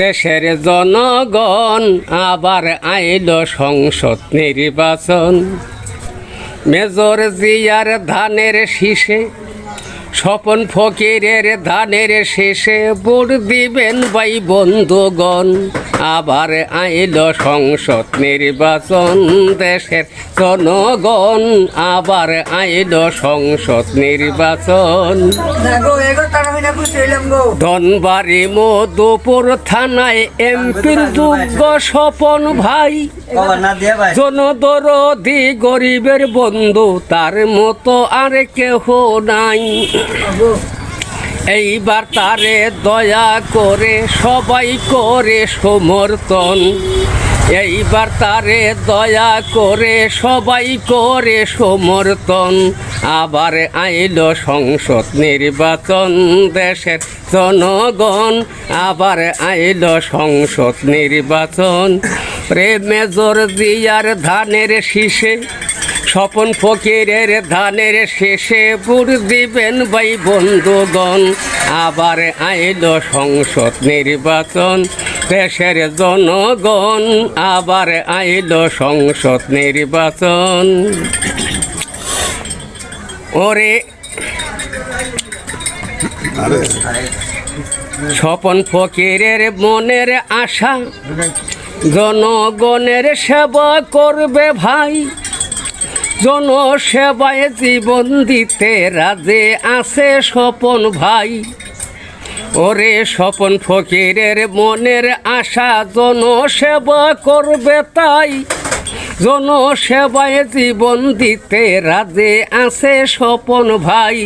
দেশের জনগণ আবার আইল সংসদ নির্বাচন। মেজর জিয়ার ধানের শীষে, স্বপন ফকিরের ধানের শেষে ভোট দিবেন ভাই বন্ধুগণ। আবার আইল সংসদ নির্বাচন, দেশের জনগণ আবার আইল সংসদ নির্বাচন। ধনবাড়ি মধুপুর থানায় এমপির যোগ্য স্বপন ভাই, জনদরদি গরিবের বন্ধু, তার মতো আর কেহ নাই। এইবার তারে দয়া করে সবাই করে সমর্থন, এইবার তারে দয়া করে সবাই করে সমর্থন। আবার আইল সংসদ নির্বাচন, দেশের জনগণ আবার আইল সংসদ নির্বাচন। মেজর জিয়ার ধানের শীষে, স্বপন ফকিরের ধানের শেষে ভোট দিবেন ভাই বন্ধুগণ। আবার আইল সংসদ নির্বাচন, দেশের জনগণ আবার আইল সংসদ নির্বাচন। ওরে স্বপন ফকিরের মনের আশা, জনগণের সেবা করবে ভাই, জনসেবায় জীবন দিতে রাজে আছে স্বপন ভাই। ওরে স্বপন ফকিরের মনের আশা, জনসেবা করবে তাই, জনসেবায় জীবন দিতে রাজে আছে স্বপন ভাই।